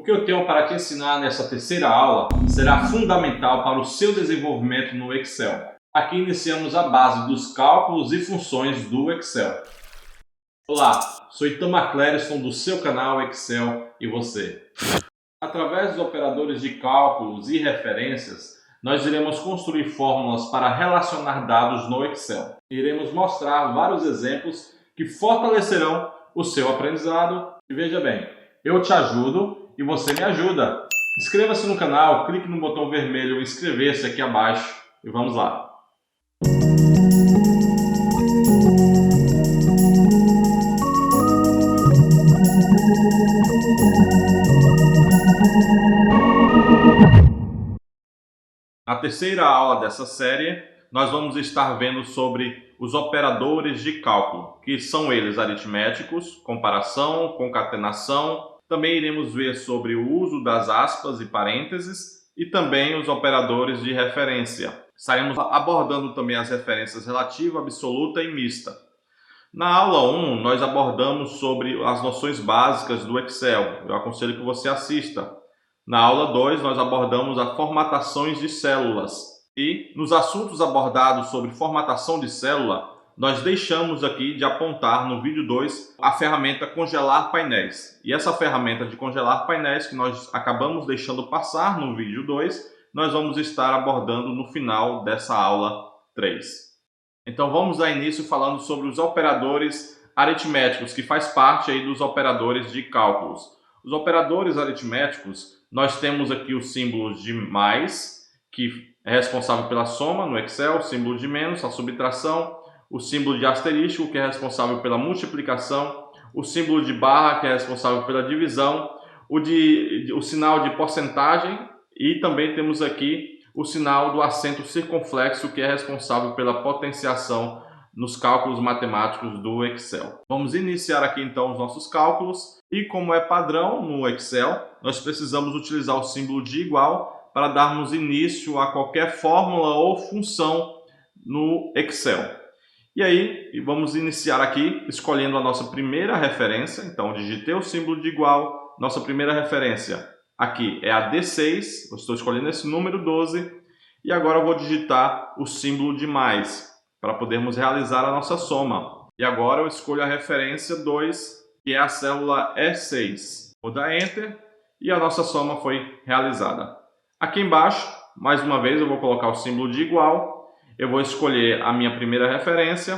que eu tenho para te ensinar nessa terceira aula será fundamental para o seu desenvolvimento no Excel. Aqui iniciamos a base dos cálculos e funções do Excel. Olá, sou Itamar Clériston do seu canal Excel e você. Através dos operadores de cálculos e referências, nós iremos construir fórmulas para relacionar dados no Excel. Iremos mostrar vários exemplos que fortalecerão o seu aprendizado. E veja bem, eu te ajudo e você me ajuda. Inscreva-se no canal, clique no botão vermelho inscrever-se aqui abaixo e vamos lá. Na terceira aula dessa série, nós vamos estar vendo sobre os operadores de cálculo, que são eles aritméticos, comparação, concatenação. Também iremos ver sobre o uso das aspas e parênteses e também os operadores de referência. Estaremos abordando também as referências relativa, absoluta e mista. Na aula 1, nós abordamos sobre as noções básicas do Excel. Eu aconselho que você assista. Na aula 2, nós abordamos as formatações de células. E nos assuntos abordados sobre formatação de célula, nós deixamos aqui de apontar no vídeo 2 a ferramenta Congelar Painéis. E essa ferramenta de congelar painéis que nós acabamos deixando passar no vídeo 2, nós vamos estar abordando no final dessa aula 3. Então vamos dar início falando sobre os operadores aritméticos, que faz parte aí dos operadores de cálculos. Os operadores aritméticos, nós temos aqui o símbolo de mais, que é responsável pela soma no Excel, o símbolo de menos, a subtração, o símbolo de asterisco, que é responsável pela multiplicação, o símbolo de barra, que é responsável pela divisão, o sinal de porcentagem e também temos aqui o sinal do acento circunflexo, que é responsável pela potenciação nos cálculos matemáticos do Excel. Vamos iniciar aqui então os nossos cálculos e, como é padrão no Excel, nós precisamos utilizar o símbolo de igual para darmos início a qualquer fórmula ou função no Excel. E aí, vamos iniciar aqui escolhendo a nossa primeira referência. Então, digitei o símbolo de igual, nossa primeira referência aqui é a D6, eu estou escolhendo esse número 12, e agora eu vou digitar o símbolo de mais, para podermos realizar a nossa soma. E agora eu escolho a referência 2, que é a célula E6. Vou dar Enter e a nossa soma foi realizada. Aqui embaixo, mais uma vez, eu vou colocar o símbolo de igual, eu vou escolher a minha primeira referência,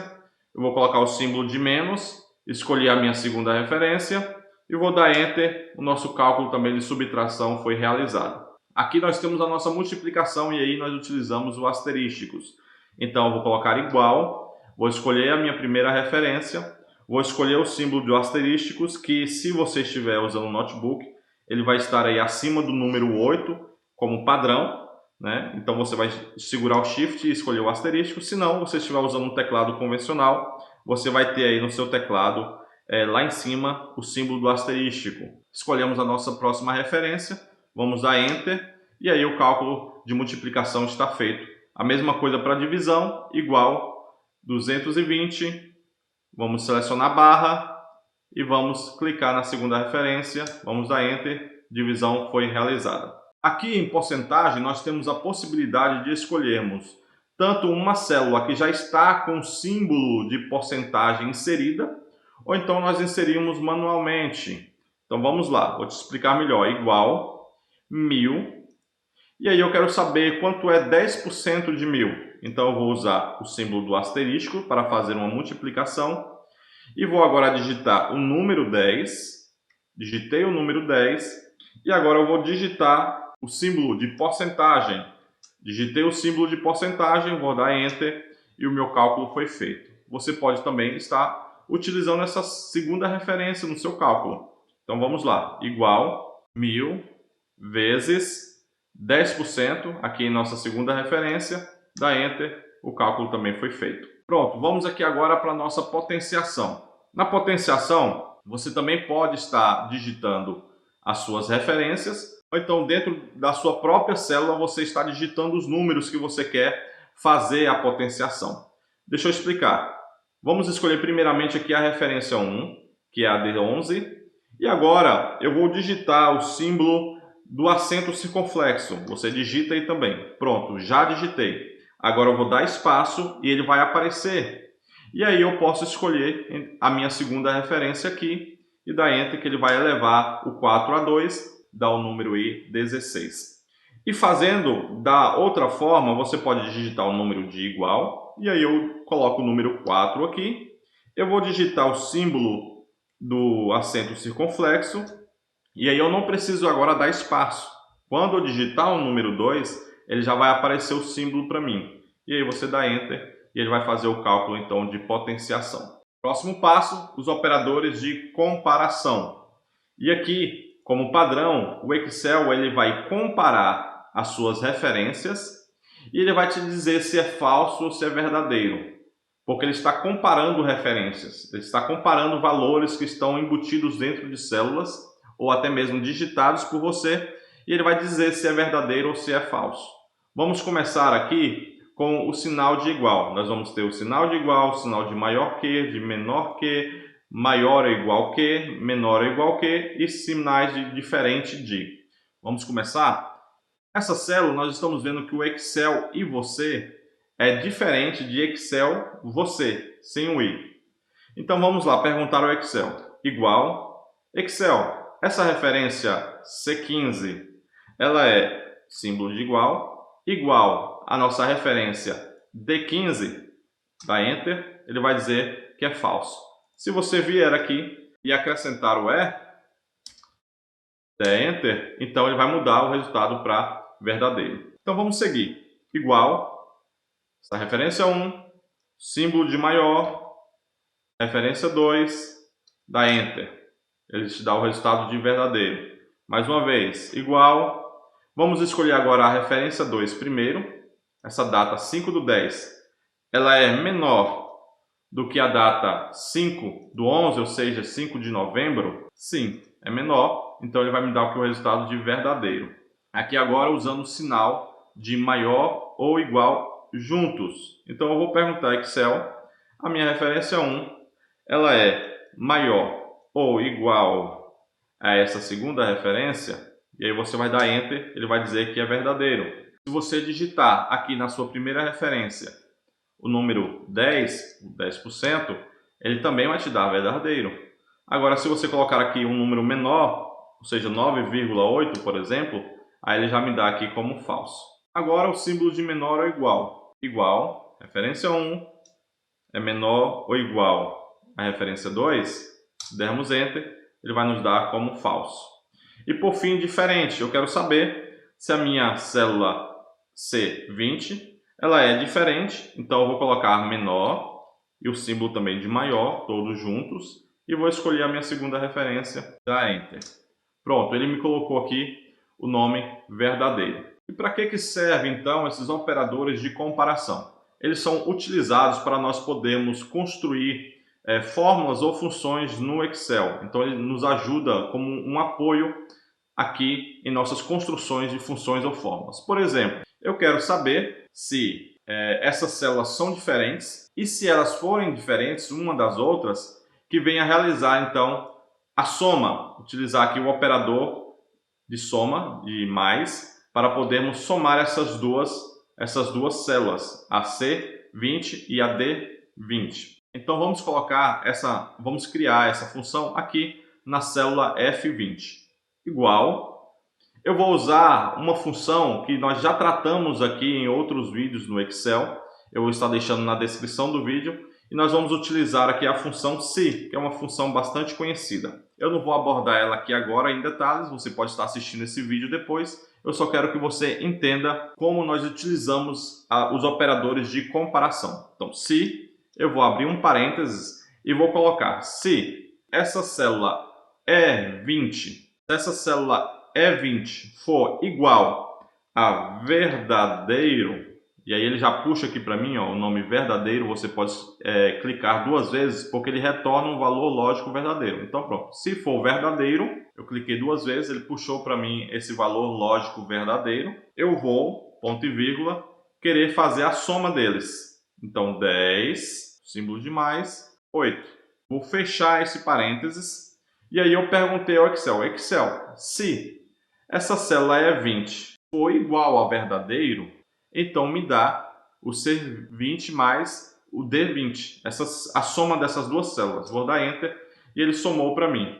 eu vou colocar o símbolo de menos, escolher a minha segunda referência, e vou dar Enter, o nosso cálculo também de subtração foi realizado. Aqui nós temos a nossa multiplicação e aí nós utilizamos o asterísticos. Então eu vou colocar igual, vou escolher a minha primeira referência, vou escolher o símbolo de asterísticos, que se você estiver usando o notebook, ele vai estar aí acima do número 8 como padrão, né? Então você vai segurar o Shift e escolher o asterístico. Se não, você estiver usando um teclado convencional, você vai ter aí no seu teclado lá em cima o símbolo do asterístico. Escolhemos a nossa próxima referência, vamos dar Enter e aí o cálculo de multiplicação está feito. A mesma coisa para divisão, igual 220, vamos selecionar barra e vamos clicar na segunda referência, vamos dar Enter, divisão foi realizada. Aqui em porcentagem nós temos a possibilidade de escolhermos tanto uma célula que já está com o símbolo de porcentagem inserida, ou então nós inserimos manualmente. Então vamos lá, vou te explicar melhor. Igual 1000. E aí eu quero saber quanto é 10% de 1000. Então eu vou usar o símbolo do asterisco para fazer uma multiplicação. E vou agora digitar o número 10. Digitei o número 10. E agora eu vou digitar o símbolo de porcentagem. Digitei o símbolo de porcentagem, vou dar Enter e o meu cálculo foi feito. Você pode também estar utilizando essa segunda referência no seu cálculo. Então vamos lá, igual 1000 vezes 10%, aqui em nossa segunda referência, dá Enter, o cálculo também foi feito. Pronto, vamos aqui agora para a nossa potenciação. Na potenciação, você também pode estar digitando as suas referências, ou então dentro da sua própria célula você está digitando os números que você quer fazer a potenciação. Deixa eu explicar. Vamos escolher primeiramente aqui a referência 1, que é a D11, E agora eu vou digitar o símbolo do acento circunflexo. Você digita aí também. Pronto, já digitei. Agora eu vou dar espaço e ele vai aparecer. E aí eu posso escolher a minha segunda referência aqui e dar Enter, que ele vai elevar o 4 a 2, dá o número aí 16. E fazendo da outra forma, você pode digitar o número de igual, e aí eu coloco o número 4 aqui. Eu vou digitar o símbolo do acento circunflexo, e aí eu não preciso agora dar espaço. Quando eu digitar o número 2, ele já vai aparecer o símbolo para mim. E aí você dá Enter e ele vai fazer o cálculo então de potenciação. Próximo passo, os operadores de comparação. E aqui, como padrão, o Excel ele vai comparar as suas referências e ele vai te dizer se é falso ou se é verdadeiro. Porque ele está comparando referências, ele está comparando valores que estão embutidos dentro de células ou até mesmo digitados por você, e ele vai dizer se é verdadeiro ou se é falso. Vamos começar aqui com o sinal de igual. Nós vamos ter o sinal de igual, o sinal de maior que, de menor que, maior ou igual que, menor ou igual que e sinais de diferente de. Vamos começar? Essa célula nós estamos vendo que o Excel e você é diferente de Excel você, sem o i. Então vamos lá perguntar ao Excel. Igual, Excel, essa referência C15, ela é símbolo de igual, igual a nossa referência D15, dá Enter, ele vai dizer que é falso. Se você vier aqui e acrescentar o E, der Enter, então ele vai mudar o resultado para verdadeiro. Então vamos seguir. Igual, essa referência 1, símbolo de maior, referência 2, dá Enter. Ele te dá o resultado de verdadeiro. Mais uma vez, igual. Vamos escolher agora a referência 2 primeiro. Essa data 5/10, ela é menor do que a data 5/11, ou seja, 5 de novembro? Sim, é menor. Então ele vai me dar aqui o resultado de verdadeiro. Aqui agora usando o sinal de maior ou igual juntos. Então eu vou perguntar Excel, a minha referência 1, ela é maior ou igual a essa segunda referência? E aí você vai dar Enter, ele vai dizer que é verdadeiro. Se você digitar aqui na sua primeira referência o número 10, o 10%, ele também vai te dar verdadeiro. Agora, se você colocar aqui um número menor, ou seja, 9,8, por exemplo, aí ele já me dá aqui como falso. Agora, o símbolo de menor ou igual. Igual, referência 1, é menor ou igual a referência 2, se dermos Enter, ele vai nos dar como falso. E por fim, diferente, eu quero saber se a minha célula C20 ela é diferente, então eu vou colocar menor e o símbolo também de maior, todos juntos, e vou escolher a minha segunda referência, dar Enter. Pronto, ele me colocou aqui o nome verdadeiro. E para que servem então esses operadores de comparação? Eles são utilizados para nós podermos construir fórmulas ou funções no Excel. Então ele nos ajuda como um apoio aqui em nossas construções de funções ou fórmulas. Por exemplo, eu quero saber se essas células são diferentes e se elas forem diferentes uma das outras, que venha realizar então a soma, utilizar aqui o operador de soma, de mais, para podermos somar essas duas células, a C20 e a D20. Então vamos criar essa função aqui na célula F20. Igual, eu vou usar uma função que nós já tratamos aqui em outros vídeos no Excel, eu vou estar deixando na descrição do vídeo, e nós vamos utilizar aqui a função se, que é uma função bastante conhecida. Eu não vou abordar ela aqui agora em detalhes, você pode estar assistindo esse vídeo depois, eu só quero que você entenda como nós utilizamos os operadores de comparação. Então, se, eu vou abrir um parênteses e vou colocar se essa célula E20, se essa célula E20 for igual a verdadeiro, e aí ele já puxa aqui para mim o nome verdadeiro, você pode clicar duas vezes, porque ele retorna um valor lógico verdadeiro. Então pronto, se for verdadeiro, eu cliquei duas vezes, ele puxou para mim esse valor lógico verdadeiro, eu vou, ponto e vírgula, querer fazer a soma deles. Então 10, símbolo de mais, 8. Vou fechar esse parênteses E aí eu perguntei ao Excel, se essa célula E20 for igual ao verdadeiro, então me dá o C20 mais o D20, a soma dessas duas células. Vou dar Enter e ele somou para mim.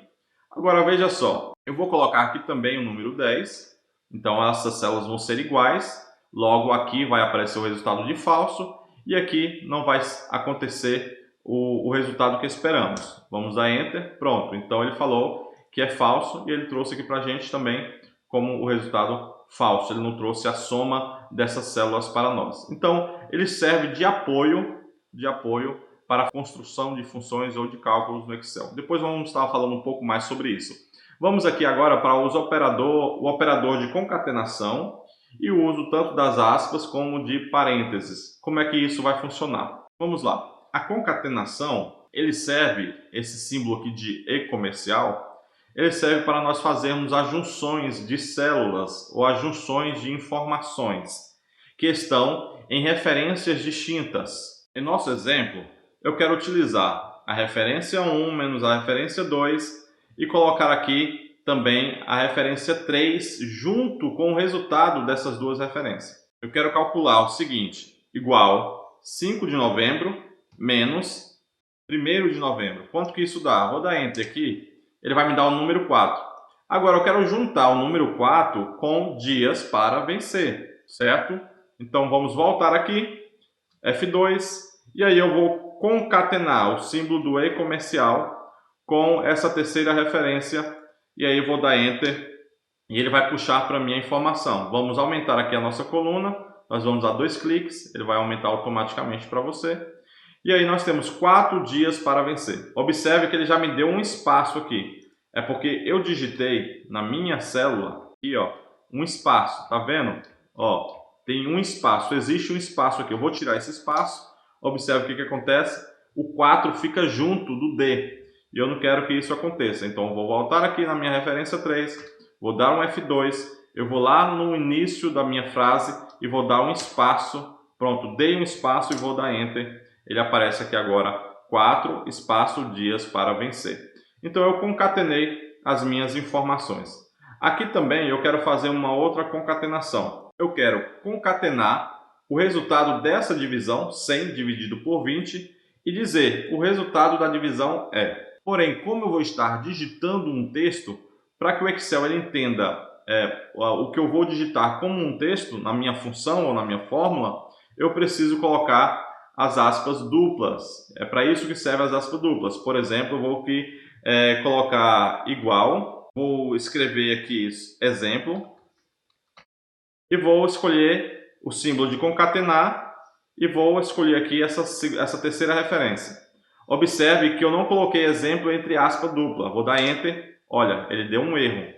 Agora veja só, eu vou colocar aqui também o número 10, então essas células vão ser iguais, logo aqui vai aparecer o resultado de falso e aqui não vai acontecer o resultado que esperamos. Vamos dar Enter, pronto, então ele falou que é falso e ele trouxe aqui para a gente também como o resultado falso, ele não trouxe a soma dessas células para nós. Então ele serve de apoio para a construção de funções ou de cálculos no Excel. Depois vamos estar falando um pouco mais sobre isso. Vamos aqui agora para o operador de concatenação e o uso tanto das aspas como de parênteses. Como é que isso vai funcionar? Vamos lá. A concatenação, esse símbolo aqui de E comercial, ele serve para nós fazermos as junções de células ou as junções de informações que estão em referências distintas. Em nosso exemplo, eu quero utilizar a referência 1 menos a referência 2 e colocar aqui também a referência 3 junto com o resultado dessas duas referências. Eu quero calcular o seguinte, igual 5 de novembro menos 1º de novembro. Quanto que isso dá? Vou dar Enter aqui, ele vai me dar o número 4. Agora eu quero juntar o número 4 com dias para vencer, certo? Então vamos voltar aqui, F2, e aí eu vou concatenar o símbolo do E comercial com essa terceira referência e aí vou dar Enter e ele vai puxar para mim a informação. Vamos aumentar aqui a nossa coluna, nós vamos dar 2 cliques, ele vai aumentar automaticamente para você. E aí nós temos 4 dias para vencer. Observe que ele já me deu um espaço aqui. É porque eu digitei na minha célula aqui, ó, um espaço, tá vendo? Ó, tem um espaço, existe um espaço aqui. Eu vou tirar esse espaço. Observe o que acontece, o 4 fica junto do D, e eu não quero que isso aconteça. Então eu vou voltar aqui na minha referência 3, vou dar um F2, eu vou lá no início da minha frase e vou dar um espaço, pronto, dei um espaço e vou dar Enter, ele aparece aqui agora, 4 espaço dias para vencer. Então eu concatenei as minhas informações. Aqui também eu quero fazer uma outra concatenação, eu quero concatenar o resultado dessa divisão, 100 dividido por 20, e dizer o resultado da divisão é. Porém, como eu vou estar digitando um texto, para que o Excel ele entenda o que eu vou digitar como um texto, na minha função ou na minha fórmula, eu preciso colocar as aspas duplas. É para isso que servem as aspas duplas. Por exemplo, eu vou aqui colocar igual, vou escrever aqui exemplo, e vou escolher o símbolo de concatenar e vou escolher aqui essa terceira referência. Observe que eu não coloquei exemplo entre aspas dupla. Vou dar Enter. Olha, ele deu um erro.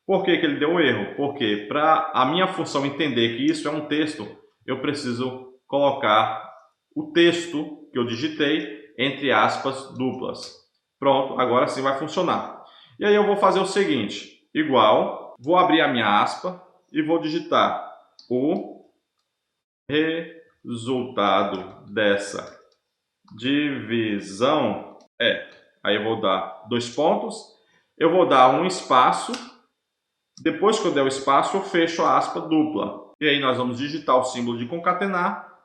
Por que ele deu um erro? Porque para a minha função entender que isso é um texto, eu preciso colocar o texto que eu digitei entre aspas duplas. Pronto, agora sim vai funcionar. E aí eu vou fazer o seguinte, igual, vou abrir a minha aspa e vou digitar o resultado dessa divisão é. Aí eu vou dar 2 pontos, eu vou dar um espaço, depois que eu der o espaço eu fecho a aspa dupla. E aí nós vamos digitar o símbolo de concatenar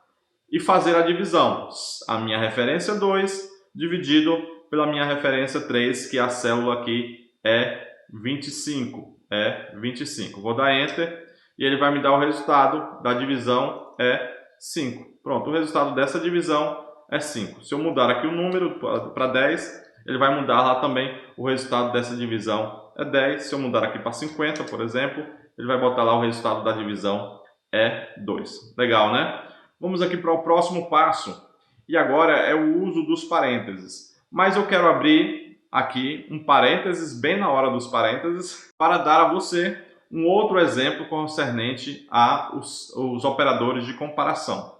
e fazer a divisão. A minha referência 2 dividido pela minha referência 3, que a célula aqui é 25. É 25. Vou dar Enter e ele vai me dar o resultado da divisão é 5. Pronto, o resultado dessa divisão é 5. Se eu mudar aqui o número para 10, ele vai mudar lá também o resultado dessa divisão é 10. Se eu mudar aqui para 50, por exemplo, ele vai botar lá o resultado da divisão é 2. Legal, né? Vamos aqui para o próximo passo. E agora é o uso dos parênteses. Mas eu quero abrir aqui um parênteses, bem na hora dos parênteses, para dar a você um outro exemplo concernente aos operadores de comparação.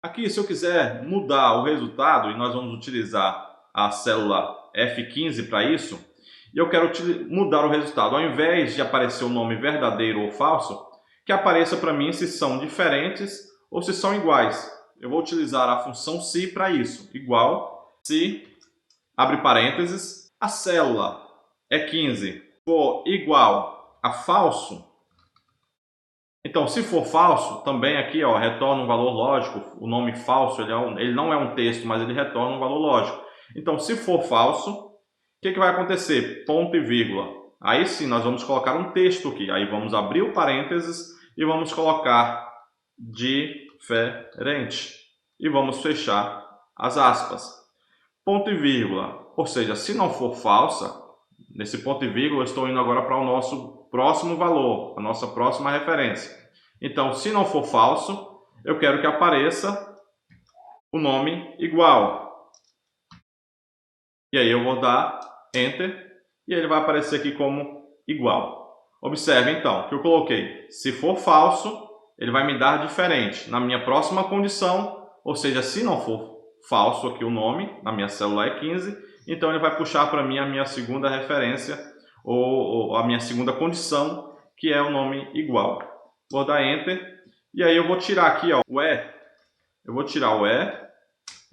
Aqui, se eu quiser mudar o resultado, e nós vamos utilizar a célula F15 para isso, e eu quero mudar o resultado, ao invés de aparecer o nome verdadeiro ou falso, que apareça para mim se são diferentes ou se são iguais. Eu vou utilizar a função se para isso, igual, se, abre parênteses, a célula é 15 for igual a falso, então se for falso, também aqui ó, retorna um valor lógico. O nome falso ele não é um texto, mas ele retorna um valor lógico. Então se for falso, o que vai acontecer? Ponto e vírgula. Aí sim nós vamos colocar um texto aqui. Aí vamos abrir o parênteses e vamos colocar diferente. E vamos fechar as aspas. Ponto e vírgula. Ou seja, se não for falsa, nesse ponto e vírgula eu estou indo agora para o nosso próximo valor, a nossa próxima referência. Então, se não for falso, eu quero que apareça o nome igual. E aí eu vou dar Enter e ele vai aparecer aqui como igual. Observe então que eu coloquei, se for falso, ele vai me dar diferente. Na minha próxima condição, ou seja, se não for falso aqui o nome, na minha célula é 15, então ele vai puxar para mim a minha segunda referência, ou a minha segunda condição, que é o nome igual. Vou dar Enter, e aí eu vou tirar aqui ó, o E, eu vou tirar o E,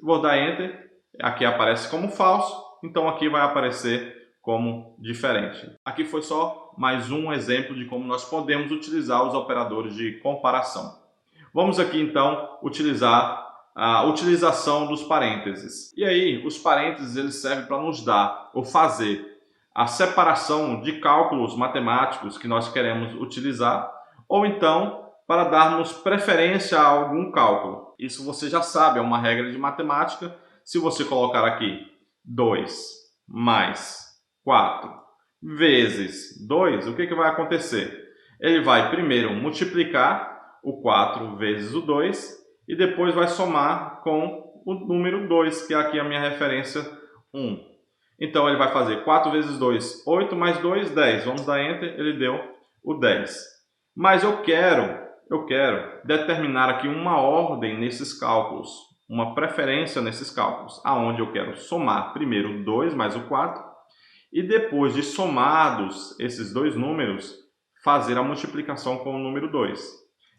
vou dar Enter, aqui aparece como falso, então aqui vai aparecer como diferente. Aqui foi só mais um exemplo de como nós podemos utilizar os operadores de comparação. Vamos aqui então utilizar a utilização dos parênteses. E aí, os parênteses eles servem para nos dar ou fazer a separação de cálculos matemáticos que nós queremos utilizar, ou então para darmos preferência a algum cálculo. Isso você já sabe, é uma regra de matemática. Se você colocar aqui 2 mais 4 vezes 2, o que vai acontecer? Ele vai primeiro multiplicar o 4 vezes o 2 e depois vai somar com o número 2, que é aqui a minha referência 1. Então ele vai fazer 4 vezes 2, 8 mais 2, 10. Vamos dar Enter, ele deu o 10. Mas eu quero determinar aqui uma ordem nesses cálculos, uma preferência nesses cálculos, aonde eu quero somar primeiro o 2 mais o 4 e depois de somados esses dois números, fazer a multiplicação com o número 2.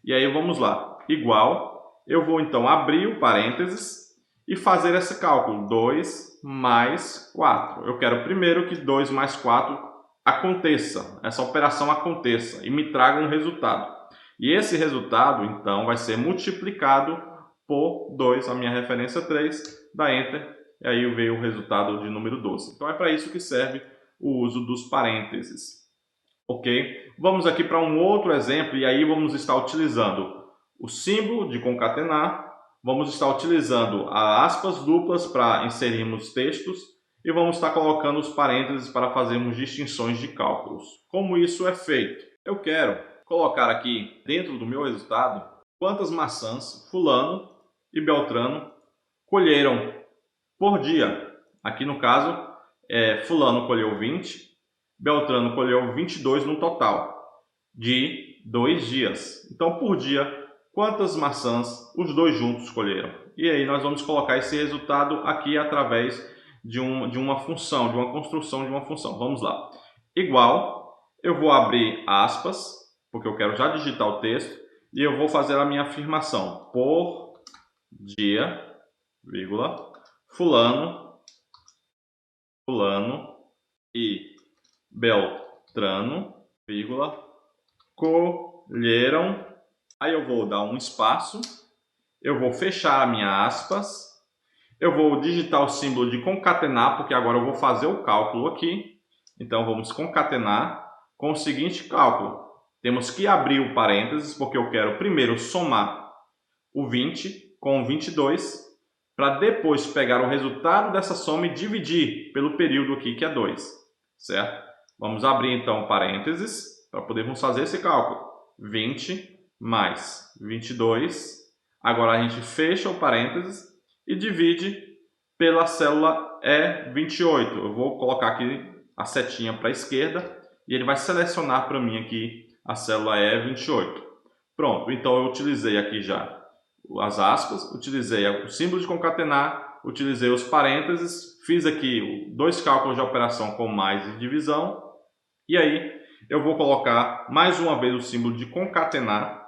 E aí vamos lá, igual, eu vou então abrir o parênteses e fazer esse cálculo, 2 mais 4. Eu quero primeiro que 2 mais 4 aconteça, essa operação aconteça e me traga um resultado. E esse resultado, então, vai ser multiplicado por 2, a minha referência 3, dá Enter, e aí veio o resultado de número 12. Então é para isso que serve o uso dos parênteses. Ok? Vamos aqui para um outro exemplo, e aí vamos estar utilizando o símbolo de concatenar, vamos estar utilizando as aspas duplas para inserirmos textos, e vamos estar colocando os parênteses para fazermos distinções de cálculos. Como isso é feito? Eu quero colocar aqui dentro do meu resultado quantas maçãs fulano e beltrano colheram por dia. Aqui no caso, fulano colheu 20, beltrano colheu 22 no total de 2 dias. Então, por dia, quantas maçãs os dois juntos colheram? E aí nós vamos colocar esse resultado aqui através de uma função, de uma construção de uma função. Vamos lá. Igual, eu vou abrir aspas, porque eu quero já digitar o texto, e eu vou fazer a minha afirmação. Por dia, vírgula, fulano e beltrano, vírgula, colheram. Aí eu vou dar um espaço, eu vou fechar a minha aspas, eu vou digitar o símbolo de concatenar, porque agora eu vou fazer o cálculo aqui. Então vamos concatenar com o seguinte cálculo. Temos que abrir o parênteses, porque eu quero primeiro somar o 20 com o 22, para depois pegar o resultado dessa soma e dividir pelo período aqui, que é 2, certo? Vamos abrir então parênteses, para podermos fazer esse cálculo. 20 mais 22, agora a gente fecha o parênteses e divide pela célula E28. Eu vou colocar aqui a setinha para a esquerda e ele vai selecionar para mim aqui a célula E28. Pronto, então eu utilizei aqui já as aspas, utilizei o símbolo de concatenar, utilizei os parênteses, fiz aqui 2 cálculos de operação com mais e divisão, e aí eu vou colocar mais uma vez o símbolo de concatenar,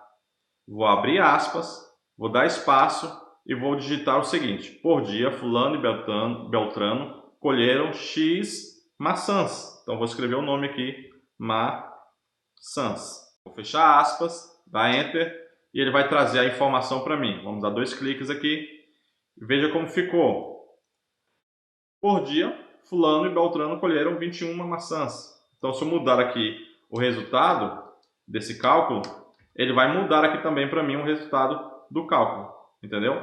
vou abrir aspas, vou dar espaço e vou digitar o seguinte: por dia, fulano e beltrano colheram X maçãs. Então vou escrever o nome aqui, maçãs. Vou fechar aspas, dar Enter e ele vai trazer a informação para mim. Vamos dar 2 cliques aqui e veja como ficou. Por dia, fulano e Beltrano colheram 21 maçãs. Então se eu mudar aqui o resultado desse cálculo, ele vai mudar aqui também para mim o resultado do cálculo, entendeu?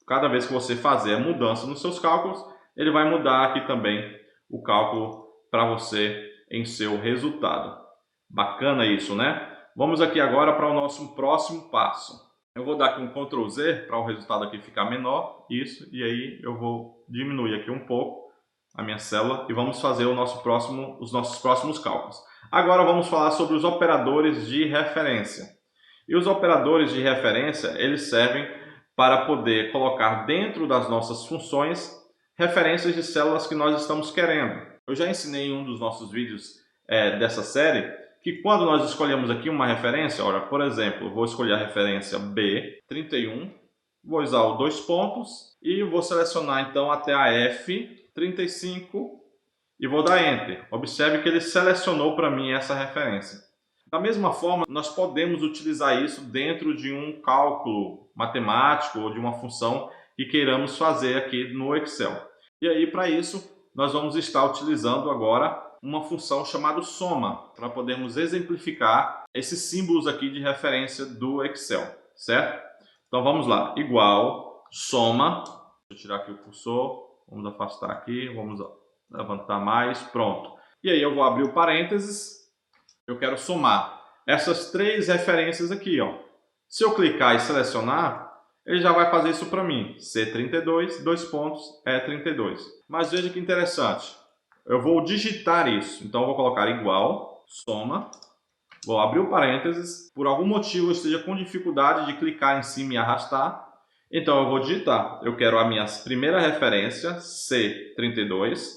Cada vez que você fazer a mudança nos seus cálculos, ele vai mudar aqui também o cálculo para você em seu resultado. Bacana isso, né? Vamos aqui agora para o nosso próximo passo. Eu vou dar aqui um Ctrl Z para o resultado aqui ficar menor, isso, e aí eu vou diminuir aqui um pouco a minha célula e vamos fazer os nossos próximos cálculos. Agora vamos falar sobre os operadores de referência. E os operadores de referência, eles servem para poder colocar dentro das nossas funções referências de células que nós estamos querendo. Eu já ensinei em um dos nossos vídeos dessa série que quando nós escolhemos aqui uma referência, olha, por exemplo, vou escolher a referência B31, vou usar o 2 pontos e vou selecionar então até a F35 e vou dar Enter. Observe que ele selecionou para mim essa referência. Da mesma forma, nós podemos utilizar isso dentro de um cálculo matemático ou de uma função que queiramos fazer aqui no Excel. E aí, para isso, nós vamos estar utilizando agora uma função chamada soma, para podermos exemplificar esses símbolos aqui de referência do Excel, certo? Então vamos lá, igual, soma, deixa eu tirar aqui o cursor, vamos afastar aqui, vamos levantar mais, pronto. E aí eu vou abrir o parênteses, eu quero somar essas 3 referências aqui, ó. Se eu clicar e selecionar, ele já vai fazer isso para mim, C32, 2 pontos, E32. Mas veja que interessante. Eu vou digitar isso, então eu vou colocar igual, soma, vou abrir o parênteses, por algum motivo eu esteja com dificuldade de clicar em cima e arrastar, então eu vou digitar, eu quero a minha primeira referência, C32,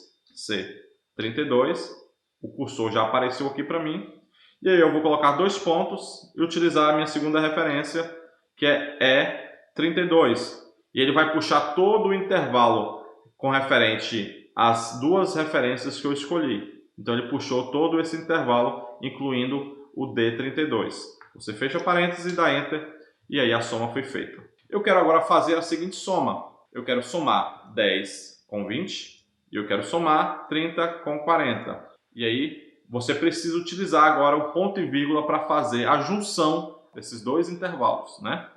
o cursor já apareceu aqui para mim, e aí eu vou colocar 2 pontos e utilizar a minha segunda referência, que é E32, e ele vai puxar todo o intervalo com referente as 2 referências que eu escolhi. Então ele puxou todo esse intervalo, incluindo o D32. Você fecha o parênteses e dá Enter, e aí a soma foi feita. Eu quero agora fazer a seguinte soma. Eu quero somar 10 com 20, e eu quero somar 30 com 40. E aí você precisa utilizar agora o ponto e vírgula para fazer a junção desses 2 intervalos, né?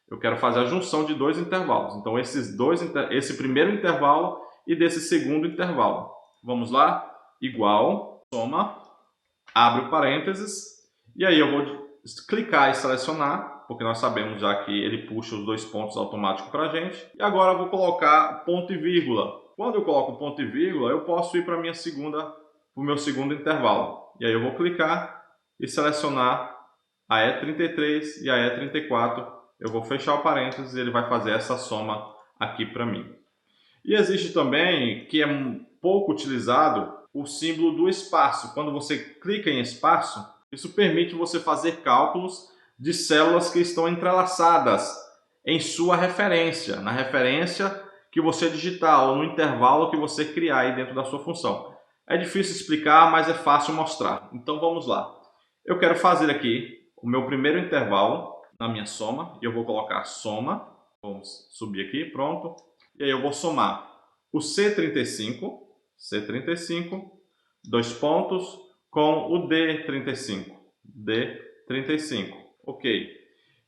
Eu quero fazer a junção de 2 intervalos. Então esse primeiro intervalo e desse segundo intervalo. Vamos lá? Igual, soma, abre o parênteses, e aí eu vou clicar e selecionar, porque nós sabemos já que ele puxa os 2 pontos automáticos para a gente. E agora eu vou colocar ponto e vírgula. Quando eu coloco ponto e vírgula, eu posso ir para o meu segundo intervalo. E aí eu vou clicar e selecionar a E33 e a E34. Eu vou fechar o parênteses e ele vai fazer essa soma aqui para mim. E existe também, que é pouco utilizado, o símbolo do espaço. Quando você clica em espaço, isso permite você fazer cálculos de células que estão entrelaçadas em sua referência, na referência que você digitar ou no intervalo que você criar aí dentro da sua função. É difícil explicar, mas é fácil mostrar. Então vamos lá. Eu quero fazer aqui o meu primeiro intervalo na minha soma, e eu vou colocar soma. Vamos subir aqui, pronto. E aí eu vou somar o C35, 2 pontos, com o D35, ok.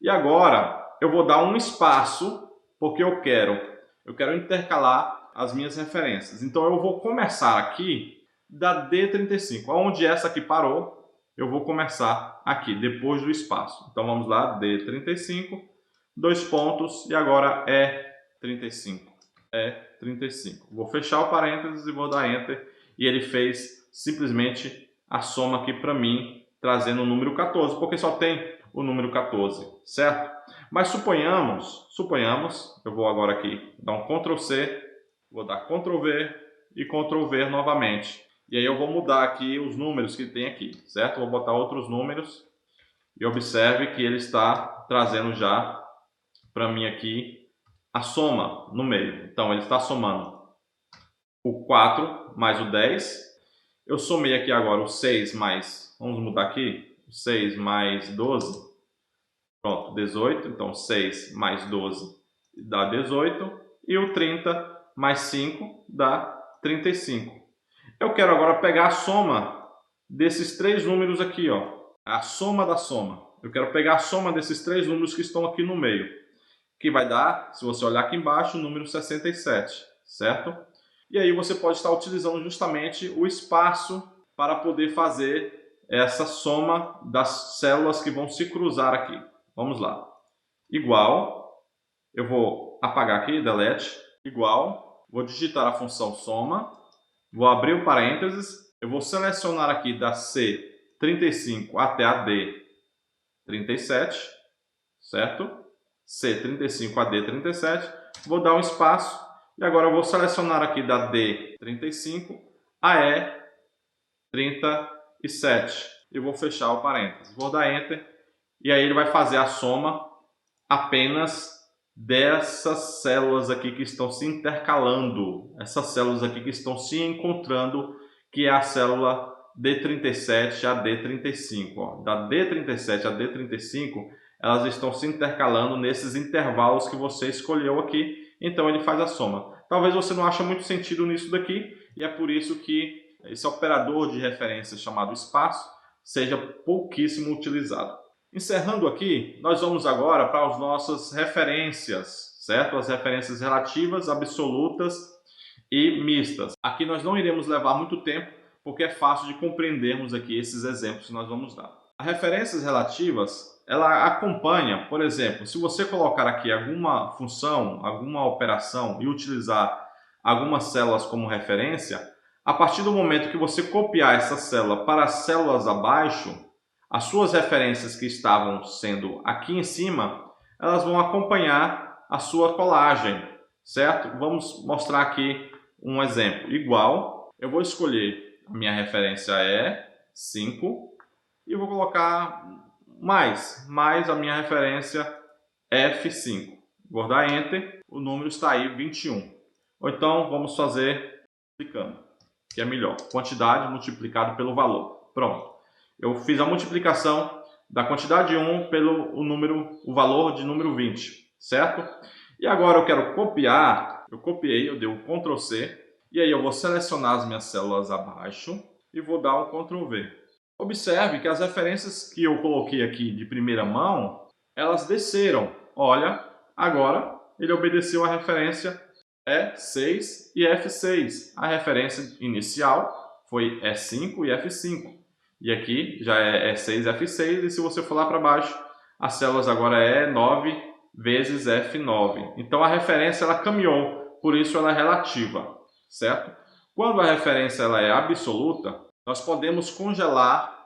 E agora eu vou dar um espaço, porque eu quero intercalar as minhas referências. Então eu vou começar aqui da D35, onde essa aqui parou, eu vou começar aqui, depois do espaço. Então vamos lá, D35, 2 pontos, e agora E35. Vou fechar o parênteses e vou dar Enter, e ele fez simplesmente a soma aqui para mim, trazendo o número 14, porque só tem o número 14, certo? Mas suponhamos, eu vou agora aqui dar um Ctrl C, vou dar Ctrl V e Ctrl V novamente. E aí eu vou mudar aqui os números que tem aqui, certo? Vou botar outros números e observe que ele está trazendo já para mim aqui a soma no meio. Então ele está somando o 4 mais o 10. Eu somei aqui agora o 6 mais, vamos mudar aqui, 6 mais 12, pronto, 18. Então 6 mais 12 dá 18 e o 30 mais 5 dá 35. Eu quero agora pegar a soma desses três números aqui, ó, a soma da soma. Eu quero pegar a soma desses três números que estão aqui no meio, que vai dar, se você olhar aqui embaixo, o número 67, certo? E aí você pode estar utilizando justamente o espaço para poder fazer essa soma das células que vão se cruzar aqui. Vamos lá. Igual, eu vou apagar aqui, delete, igual, vou digitar a função soma, vou abrir o parênteses, eu vou selecionar aqui da C35 até a D37, certo? C35 a D37, vou dar um espaço e agora eu vou selecionar aqui da D35 a E37 e vou fechar o parênteses. Vou dar Enter e aí ele vai fazer a soma apenas dessas células aqui que estão se intercalando, essas células aqui que estão se encontrando, que é a célula D37 a D35. Ó. Da D37 a D35, elas estão se intercalando nesses intervalos que você escolheu aqui, então ele faz a soma. Talvez você não ache muito sentido nisso daqui, e é por isso que esse operador de referência chamado espaço seja pouquíssimo utilizado. Encerrando aqui, nós vamos agora para as nossas referências, certo? As referências relativas, absolutas e mistas. Aqui nós não iremos levar muito tempo, porque é fácil de compreendermos aqui esses exemplos que nós vamos dar. As referências relativas, ela acompanha, por exemplo, se você colocar aqui alguma função, alguma operação e utilizar algumas células como referência, a partir do momento que você copiar essa célula para as células abaixo, as suas referências que estavam sendo aqui em cima, elas vão acompanhar a sua colagem, certo? Vamos mostrar aqui um exemplo. Igual, eu vou escolher, a minha referência é 5, e vou colocar mais a minha referência F5. Vou dar Enter, o número está aí, 21. Ou então, vamos fazer multiplicando, que é melhor. Quantidade multiplicado pelo valor. Pronto. Eu fiz a multiplicação da quantidade 1 pelo o valor de número 20, certo? E agora eu quero copiar, eu copiei, eu dei um Ctrl C, e aí eu vou selecionar as minhas células abaixo e vou dar um Ctrl V. Observe que as referências que eu coloquei aqui de primeira mão, elas desceram. Olha, agora ele obedeceu a referência E6 e F6. A referência inicial foi E5 e F5. E aqui já é E6 e F6, e se você for lá para baixo, as células agora é E9 vezes F9. Então a referência ela caminhou, por isso ela é relativa, certo? Quando a referência ela é absoluta, nós podemos congelar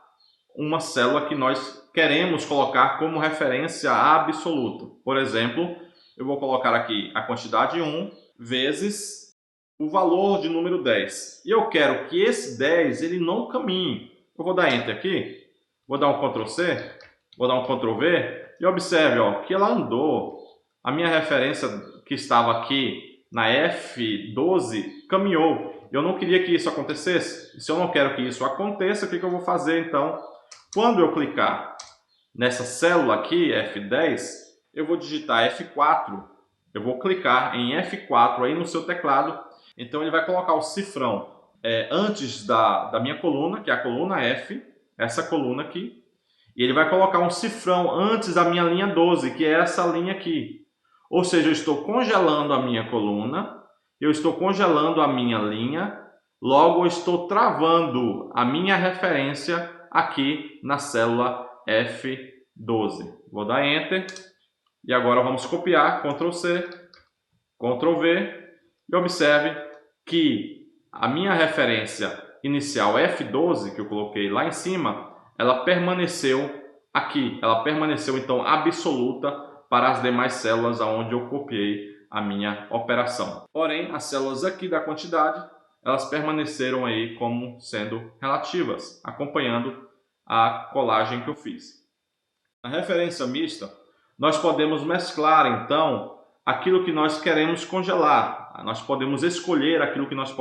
uma célula que nós queremos colocar como referência absoluta. Por exemplo, eu vou colocar aqui a quantidade 1 vezes o valor de número 10. E eu quero que esse 10 ele não caminhe. Eu vou dar Enter aqui, vou dar um Ctrl C, vou dar um Ctrl V e observe ó, que ela andou. A minha referência que estava aqui na F12 caminhou. Eu não queria que isso acontecesse. Se eu não quero que isso aconteça, o que eu vou fazer então? Quando eu clicar nessa célula aqui, F10, eu vou digitar F4. Eu vou clicar em F4 aí no seu teclado. Então ele vai colocar o cifrão antes da minha coluna, que é a coluna F, essa coluna aqui, e ele vai colocar um cifrão antes da minha linha 12, que é essa linha aqui. Ou seja, eu estou congelando a minha coluna, eu estou congelando a minha linha, logo eu estou travando a minha referência aqui na célula F12. Vou dar Enter, e agora vamos copiar, Ctrl C, Ctrl V, e observe que a minha referência inicial F12, que eu coloquei lá em cima, ela permaneceu aqui. Ela permaneceu, então, absoluta para as demais células onde eu copiei a minha operação. Porém, as células aqui da quantidade, elas permaneceram aí como sendo relativas, acompanhando a colagem que eu fiz. Na referência mista, nós podemos mesclar, então, aquilo que nós queremos congelar. Nós podemos escolher aquilo que nós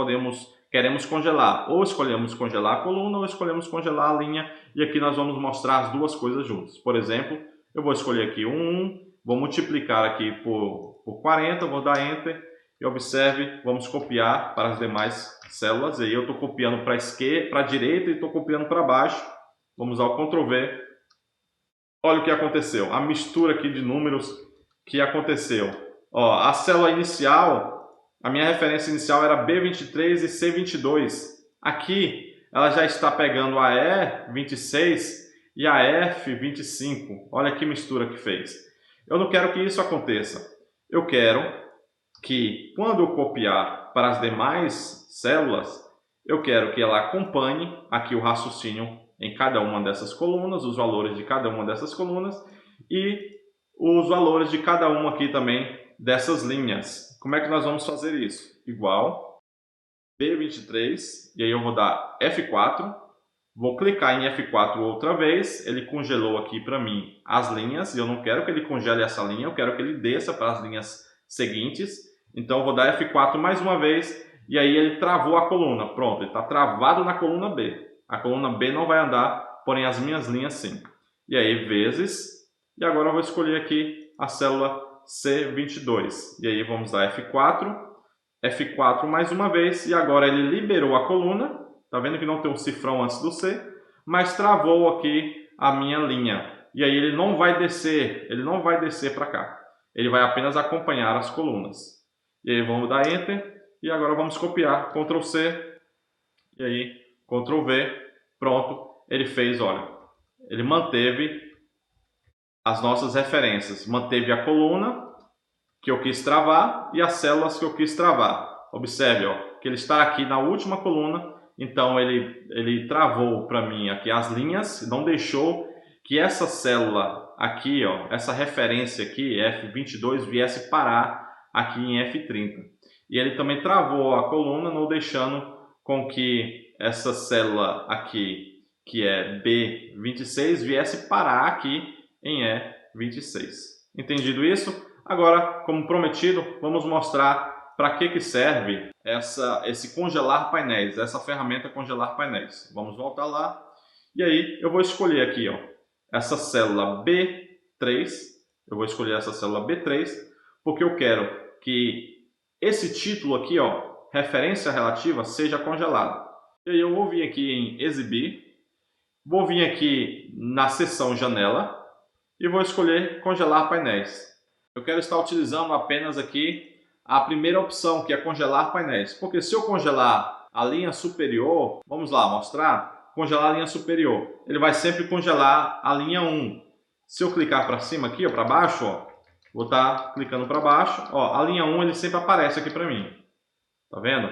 queremos congelar. Ou escolhemos congelar a coluna ou escolhemos congelar a linha. E aqui nós vamos mostrar as duas coisas juntas. Por exemplo, eu vou escolher aqui um 1, vou multiplicar aqui por 40, vou dar Enter. E observe, vamos copiar para as demais células. E aí eu estou copiando para a esquerda, para a direita e estou copiando para baixo. Vamos ao Ctrl V. Olha o que aconteceu. A mistura aqui de números que aconteceu. Ó, a célula inicial, a minha referência inicial era B23 e C22. Aqui ela já está pegando a E26 e a F25. Olha que mistura que fez. Eu não quero que isso aconteça. Eu quero que quando eu copiar para as demais células, eu quero que ela acompanhe aqui o raciocínio em cada uma dessas colunas, os valores de cada uma dessas colunas e os valores de cada uma aqui também dessas linhas. Como é que nós vamos fazer isso? Igual B23, e aí eu vou dar F4, vou clicar em F4 outra vez, ele congelou aqui para mim as linhas, e eu não quero que ele congele essa linha, eu quero que ele desça para as linhas seguintes. Então eu vou dar F4 mais uma vez e aí ele travou a coluna. Pronto, ele está travado na coluna B. A coluna B não vai andar, porém as minhas linhas sim. E aí vezes, e agora eu vou escolher aqui a célula C22. E aí vamos dar F4, F4 mais uma vez e agora ele liberou a coluna. Tá vendo que não tem um cifrão antes do C, mas travou aqui a minha linha. E aí ele não vai descer para cá. Ele vai apenas acompanhar as colunas. E aí vamos dar Enter. E agora vamos copiar. Ctrl C. E aí Ctrl V. Pronto. Ele fez, olha. Ele manteve as nossas referências. Manteve a coluna que eu quis travar e as células que eu quis travar. Observe, ó, que ele está aqui na última coluna. Então ele travou para mim aqui as linhas. Não deixou que essa célula aqui, ó, essa referência aqui, F22, viesse parar aqui em F30. E ele também travou a coluna, não deixando com que essa célula aqui, que é B26, viesse parar aqui em E26. Entendido isso? Agora, como prometido, vamos mostrar para que serve esse congelar painéis, essa ferramenta congelar painéis. Vamos voltar lá. E aí eu vou escolher aqui, ó, essa célula B3. Eu vou escolher essa célula B3 porque eu quero que esse título aqui, ó, referência relativa, seja congelado. E aí eu vou vir aqui em exibir, vou vir aqui na seção janela e vou escolher congelar painéis. Eu quero estar utilizando apenas aqui a primeira opção, que é congelar painéis. Porque se eu congelar a linha superior, vamos lá mostrar, congelar a linha superior, ele vai sempre congelar a linha 1. Se eu clicar para cima aqui, ou para baixo, ó, vou estar clicando para baixo, ó, a linha 1 ele sempre aparece aqui para mim. Tá vendo?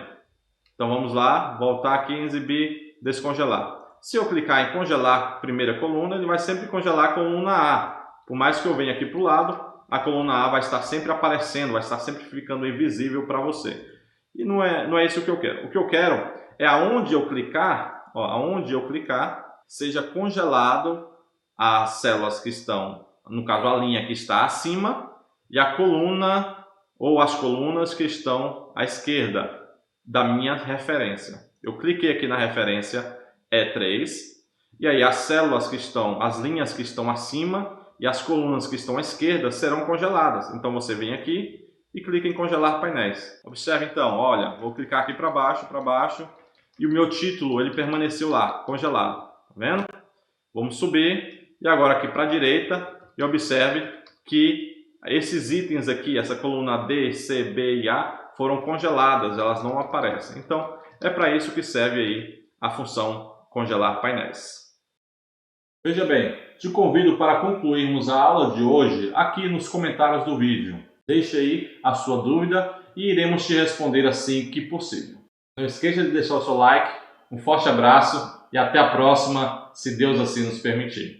Então vamos lá, voltar aqui em exibir, descongelar. Se eu clicar em congelar primeira coluna, ele vai sempre congelar a coluna A. Por mais que eu venha aqui para o lado, a coluna A vai estar sempre aparecendo, vai estar sempre ficando invisível para você. E não é isso que eu quero. O que eu quero é aonde eu clicar, ó, aonde eu clicar, seja congelado as células que estão, no caso a linha que está acima, e a coluna ou as colunas que estão à esquerda da minha referência. Eu cliquei aqui na referência E3, e aí as células que estão, as linhas que estão acima e as colunas que estão à esquerda serão congeladas. Então você vem aqui e clica em congelar painéis. Observe então, olha, vou clicar aqui para baixo, e o meu título ele permaneceu lá, congelado. Tá vendo? Vamos subir, e agora aqui para a direita, e observe que esses itens aqui, essa coluna D, C, B e A, foram congeladas, elas não aparecem. Então, é para isso que serve aí a função congelar painéis. Veja bem, te convido para concluirmos a aula de hoje aqui nos comentários do vídeo. Deixe aí a sua dúvida e iremos te responder assim que possível. Não esqueça de deixar o seu like, um forte abraço e até a próxima, se Deus assim nos permitir.